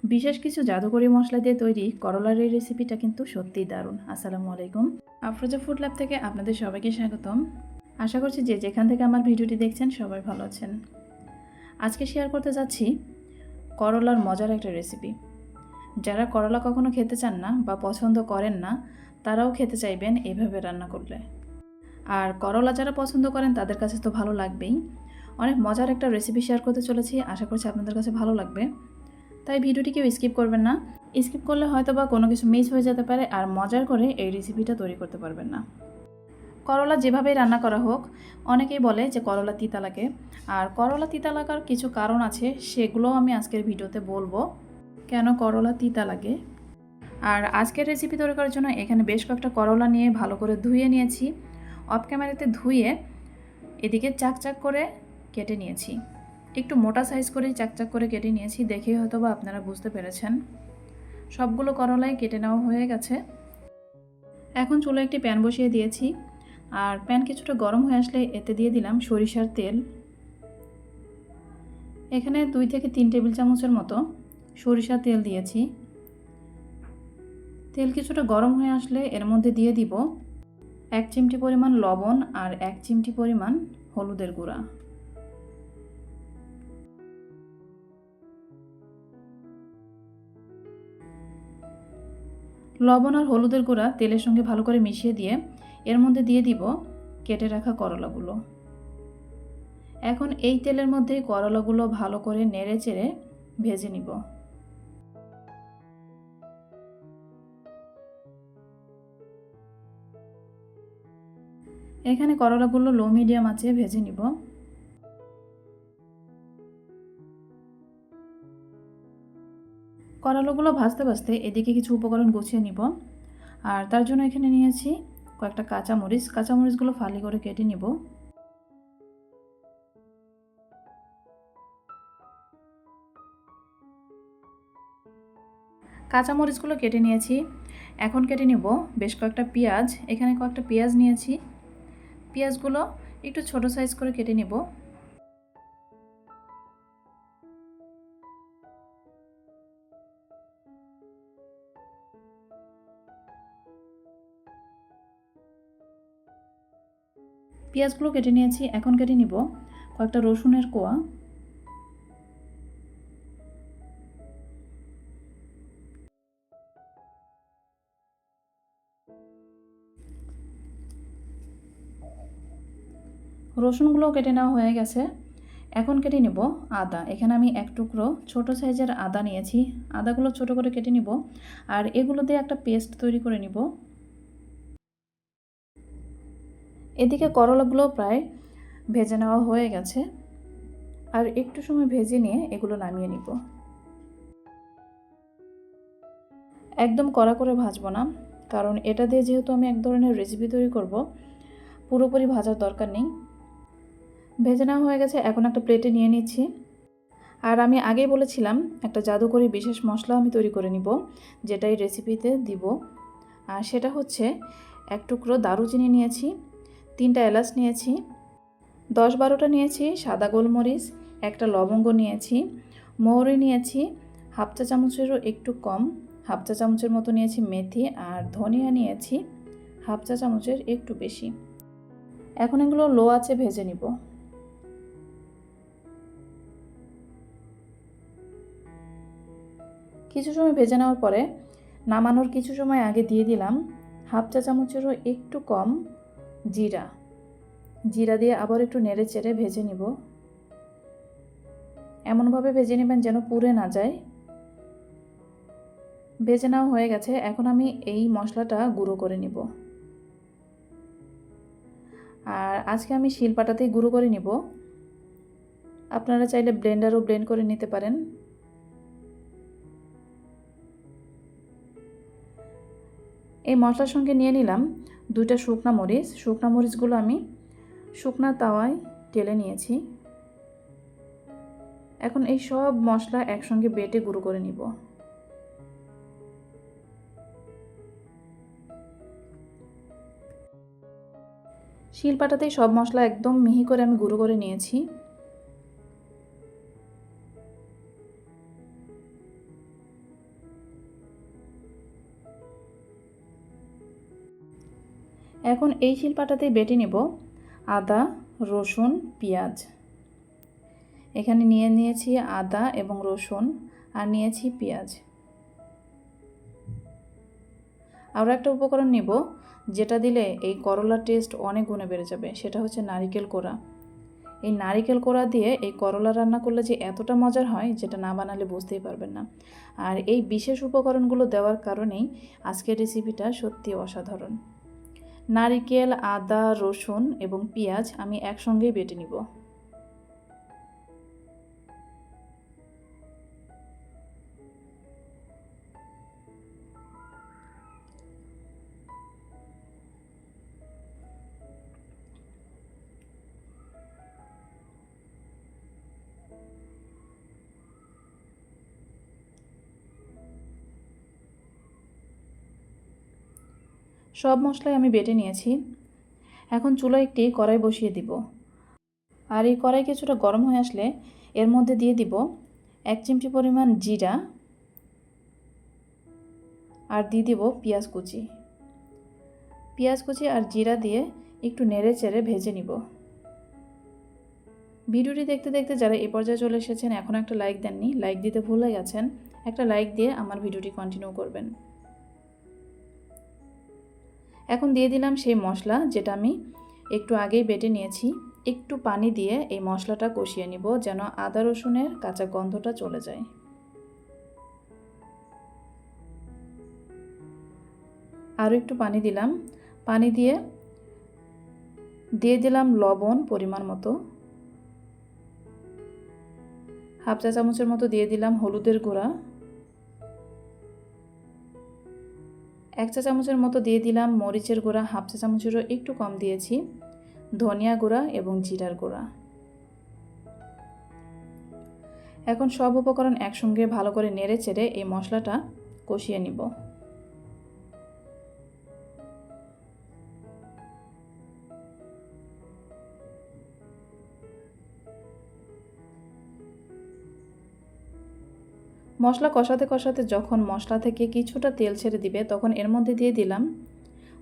বিশেষ কিছু জাদুকরি মশলা দিয়ে তৈরি করলার এই রেসিপিটা কিন্তু সত্যিই দারুণ। আসসালামু আলাইকুম। আফরোজা ফুড ল্যাব থেকে আপনাদের সবাইকে স্বাগতম। আশা করছি যে যেখান থেকে আমার ভিডিওটি দেখছেন সবাই ভালো আছেন। আজকে শেয়ার করতে যাচ্ছি করলার মজার একটা রেসিপি। যারা করলা কখনো খেতে চান না বা পছন্দ করেন না, তারাও খেতে চাইবেন এভাবে রান্না করলে। আর করলা যারা পছন্দ করেন তাদের কাছে তো ভালো লাগবেই। অনেক মজার একটা রেসিপি শেয়ার করতে চলেছি, আশা করছি আপনাদের কাছে ভালো লাগবে। তাই ভিডিওটি কেউ স্কিপ করবেন না। স্কিপ করলে হয়তো বা কোনো কিছু মিস হয়ে যেতে পারে আর মজার করে এই রেসিপিটা তৈরি করতে পারবেন না। করলা যেভাবেই রান্না করা হোক, অনেকেই বলে যে করলা তিতা লাগে। আর করলা তিতা লাগার কিছু কারণ আছে, সেগুলো আমি আজকের ভিডিওতে বলবো কেন করলা তিতা লাগে। আর আজকের রেসিপি তৈরি করার জন্য এখানে বেশ কয়েকটা করলা নিয়ে ভালো করে ধুয়ে নিয়েছি। অফ ক্যামেরাতে ধুয়ে এদিকে চাকচাক করে কেটে নিয়েছি। একটু মোটা সাইজ করেই চাকচাক করে কেটে নিয়েছি, দেখেই হয়তো বা আপনারা বুঝতে পেরেছেন। সবগুলো করলাই কেটে নেওয়া হয়ে গেছে। এখন চুলায় একটি প্যান বসিয়ে দিয়েছি, আর প্যান কিছুটা গরম হয়ে আসলে এতে দিয়ে দিলাম সরিষার তেল। এখানে 2 থেকে 3 টেবিল চামচের মতো সরিষার তেল দিয়েছি। তেল কিছুটা গরম হয়ে আসলে এর মধ্যে দিয়ে দিব 1 চিমটি পরিমাণ লবণ আর 1 চিমটি পরিমাণ হলুদের গুঁড়া। লবণ আর হলুদের গুঁড়া তেলের সঙ্গে ভালো করে মিশিয়ে দিয়ে এর মধ্যে দিয়ে দিব কেটে রাখা করলাগুলো। এখন এই তেলের মধ্যে করলাগুলো ভালো করে নেড়ে চেড়ে ভেজে নিব। এখানে করলাগুলো লো মিডিয়াম আঁচে ভেজে নিব। করলাগুলো ভাজতে ভাজতে এদিকে কিছু উপকরণ গুছিয়ে নিব। আর তার জন্য এখানে নিয়েছি কয়েকটা কাঁচামরিচ। কাঁচামরিচগুলো ফালি করে কেটে নিব। কাঁচামরিচগুলো কেটে নিয়েছি। এখন কেটে নিব বেশ কয়েকটা পেঁয়াজ। এখানে কয়েকটা পেঁয়াজ নিয়েছি। পেঁয়াজগুলো একটু ছোট সাইজ করে কেটে নিব। পেঁয়াজগুলো কেটে নিয়েছি। এখন কেটে নিব কয়েকটা রসুনের কোয়া। রসুনগুলো কেটে নেওয়া হয়ে গেছে। এখন কেটে নিব আদা। এখানে আমি 1 টুকরো ছোট সাইজের আদা নিয়েছি। আদাগুলো ছোট করে কেটে নিব আর এগুলো দিয়ে একটা পেস্ট তৈরি করে নিব। এদিকে করলাগুলো প্রায় ভেজে নেওয়া হয়ে গেছে, আর একটু সময় ভেজে নিয়ে এগুলো নামিয়ে নিব। একদম কড়া করে ভাজবো না, কারণ এটা দিয়ে যেহেতু আমি এক ধরনের রেসিপি তৈরি করব, পুরোপুরি ভাজার দরকার নেই। ভেজে নেওয়া হয়ে গেছে। এখন একটা প্লেটে নিয়ে নিচ্ছি। আর আমি আগেই বলেছিলাম একটা জাদুকরি বিশেষ মশলা আমি তৈরি করে নিব, যেটা এই রেসিপিতে দিব। আর সেটা হচ্ছে 1 টুকরো দারুচিনি নিয়েছি, 3টা এলাচ নিয়েছি, 10-12টা নিয়েছি সাদা গোলমরিচ, একটা লবঙ্গ নিয়েছি, মৌরি নিয়েছি হাফ চা চামচেরও একটু কম, হাফ চা চামচের মতো নিয়েছি মেথি, আর ধনিয়া নিয়েছি হাফ চা চামচের একটু বেশি। এখন এগুলো লো আঁচে ভেজে নিব। কিছু সময় ভেজে নেওয়ার পরে নামানোর কিছু সময় আগে দিয়ে দিলাম হাফ চা চামচেরও একটু কম জিরা। জিরা দিয়ে আবার একটু নেড়ে চেড়ে ভেজে নিব। এমনভাবে ভেজে নেবেন যেন পুড়ে না যায়। ভেজে নেওয়া হয়ে গেছে। এখন আমি এই মশলাটা গুঁড়ো করে নিব। আর আজকে আমি শিলপাটাতেই গুঁড়ো করে নিব। আপনারা চাইলে ব্লেন্ডারও ব্লেন্ড করে নিতে পারেন। এই মশলার সঙ্গে নিয়ে নিলাম 2টা শুকনা মরিচ। শুকনা মরিচগুলো আমি শুকনা তাওয়ায় ঢেলে নিয়েছি। এখন এই সব মশলা একসঙ্গে বেটে গুঁড়ো করে নিব। শিলপাটাতেই সব মশলা একদম মিহি করে আমি গুঁড়ো করে নিয়েছি। এখন এই শিলপাটাতেই বেটে নেব আদা, রসুন, পেঁয়াজ। এখানে নিয়েছি আদা এবং রসুন আর নিয়েছি পেঁয়াজ। আরও একটা উপকরণ নেব যেটা দিলে এই করলার টেস্ট অনেক গুণে বেড়ে যাবে, সেটা হচ্ছে নারিকেল কোড়া। এই নারিকেল কোড়া দিয়ে এই করলা রান্না করলে যে এতটা মজার হয় যেটা না বানালে বুঝতেই পারবেন না। আর এই বিশেষ উপকরণগুলো দেওয়ার কারণেই আজকের রেসিপিটা সত্যি অসাধারণ। নারিকেল, আদা, রসুন এবং পেঁয়াজ আমি একসঙ্গেই বেটে নিব। সব মশলাই আমি বেটে নিয়েছি। এখন চুলায় একটি কড়াই বসিয়ে দিব। আর এই কড়াই কিছুটা গরম হয়ে আসলে এর মধ্যে দিয়ে দিব 1 চিমটি পরিমাণ জিরা আর দিয়ে দিব পেঁয়াজ কুচি। পেঁয়াজ কুচি আর জিরা দিয়ে একটু নেড়ে চেড়ে ভেজে নিব। ভিডিওটি দেখতে দেখতে যারা এই পর্যায়ে চলে এসেছেন এখনও একটা লাইক দেননি, লাইক দিতে ভুলে গেছেন, একটা লাইক দিয়ে আমার ভিডিওটি কন্টিনিউ করবেন। এখন দিয়ে দিলাম সেই মশলা যেটা আমি একটু আগেই বেটে নিয়েছি। একটু পানি দিয়ে এই মশলাটা কষিয়ে নিব যেন আদা রসুনের কাঁচা গন্ধটা চলে যায়। আরও একটু পানি দিলাম। পানি দিয়ে দিলাম লবণ পরিমাণ মতো, 1/2 চা চামচের মতো দিয়ে দিলাম হলুদের গুঁড়া, 1 চা চামচের মতো দিয়ে দিলাম মরিচের গুঁড়া, 1/2 চা চামচেরও একটু কম দিয়েছি ধনিয়া গুঁড়া এবং জিরার গুঁড়া। এখন সব উপকরণ একসঙ্গে ভালো করে নেড়ে চেড়ে এই মশলাটা কষিয়ে নিব। মশলা কষাতে কষাতে যখন মশলা থেকে কিছুটা তেল ছেড়ে দিবে তখন এর মধ্যে দিয়ে দিলাম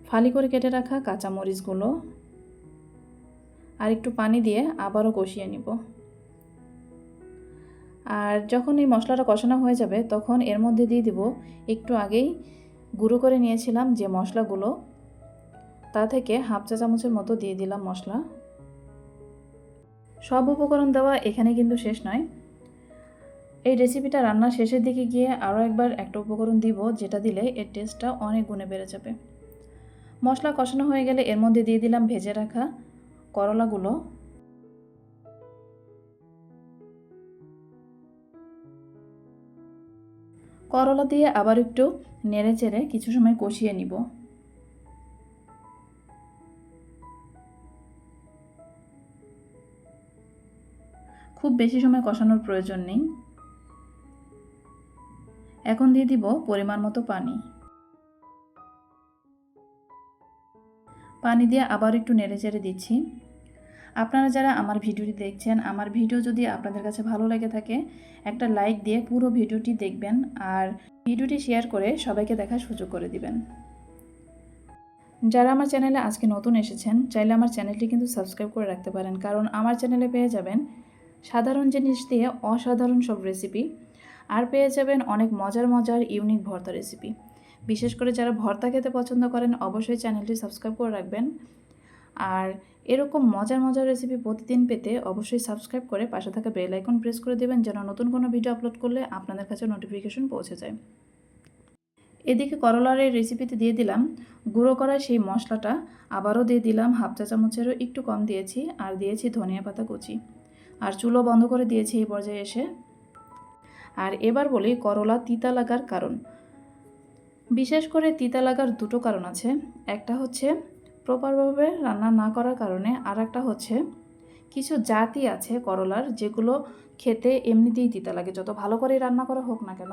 ফালি করে কেটে রাখা কাঁচামরিচগুলো আর একটু পানি দিয়ে আবারও কষিয়ে নিব। আর যখন এই মশলাটা কষানো হয়ে যাবে তখন এর মধ্যে দিয়ে দিব একটু আগেই গুঁড়ো করে নিয়েছিলাম যে মশলাগুলো, তা থেকে 1/2 চা চামচের মতো দিয়ে দিলাম মশলা। সব উপকরণ দেওয়া এখানে কিন্তু শেষ নয়। এই রেসিপিটা রান্নার শেষের দিকে গিয়ে আরও একবার একটা উপকরণ দিব যেটা দিলে এর টেস্টটা অনেক গুণে বেড়ে যাবে। মশলা কষানো হয়ে গেলে এর মধ্যে দিয়ে দিলাম ভেজে রাখা করলাগুলো। করলা দিয়ে আবার একটু নেড়ে চেড়ে কিছু সময় কষিয়ে নিব। খুব বেশি সময় কষানোর প্রয়োজন নেই। এখন দিয়ে দিব পরিমাণ মতো পানি। পানি দিয়ে আবার একটু নেড়ে চেড়ে দিচ্ছি। আপনারা যারা আমার ভিডিওটি দেখছেন, আমার ভিডিও যদি আপনাদের কাছে ভালো লেগে থাকে একটা লাইক দিয়ে পুরো ভিডিওটি দেখবেন আর ভিডিওটি শেয়ার করে সবাইকে দেখার সুযোগ করে দিবেন। যারা আমার চ্যানেলে আজকে নতুন এসেছেন চাইলে আমার চ্যানেলটি কিন্তু সাবস্ক্রাইব করে রাখতে পারেন, কারণ আমার চ্যানেলে পেয়ে যাবেন সাধারণ জিনিস দিয়ে অসাধারণ সব রেসিপি আর পেয়ে যাবেন অনেক মজার মজার ইউনিক ভর্তা রেসিপি। বিশেষ করে যারা ভর্তা খেতে পছন্দ করেন অবশ্যই চ্যানেলটি সাবস্ক্রাইব করে রাখবেন। আর এরকম মজার মজার রেসিপি প্রতিদিন পেতে অবশ্যই সাবস্ক্রাইব করে পাশে থাকা বেল আইকন প্রেস করে দেবেন যেন নতুন কোনো ভিডিও আপলোড করলে আপনাদের কাছে নোটিফিকেশন পৌঁছে যায়। এদিকে করলার এই রেসিপিতে দিয়ে দিলাম গুঁড়ো করা সেই মশলাটা, আবারও দিয়ে দিলাম 1/2 চা চামচেরও একটু কম দিয়েছি আর দিয়েছি ধনিয়া পাতা কুচি আর চুলো বন্ধ করে দিয়েছি এই পর্যায়ে এসে। আর এবার বলি করলা তিতা লাগার কারণ। বিশেষ করে তিতা লাগার দুটো কারণ আছে, একটা হচ্ছে প্রপারভাবে রান্না না করার কারণে, আর একটা হচ্ছে কিছু জাতি আছে করলার যেগুলো খেতে এমনিতেই তিতা লাগে, যত ভালো করে রান্না করা হোক না কেন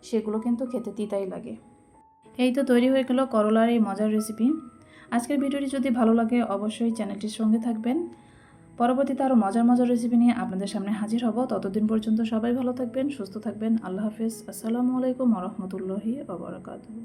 সেগুলো কিন্তু খেতে তিতাই লাগে। এই তো তৈরি হয়ে গেল করলার এই মজার রেসিপি। আজকের ভিডিওটি যদি ভালো লাগে অবশ্যই চ্যানেলটির সঙ্গে থাকবেন। পরবর্তীতে আরও মজার মজার রেসিপি নিয়ে আপনাদের সামনে হাজির হব। ততদিন পর্যন্ত সবাই ভালো থাকবেন, সুস্থ থাকবেন। আল্লাহ হাফেজ। আসসালামু আলাইকুম ওয়া রাহমাতুল্লাহি ওয়া বারাকাতুহু।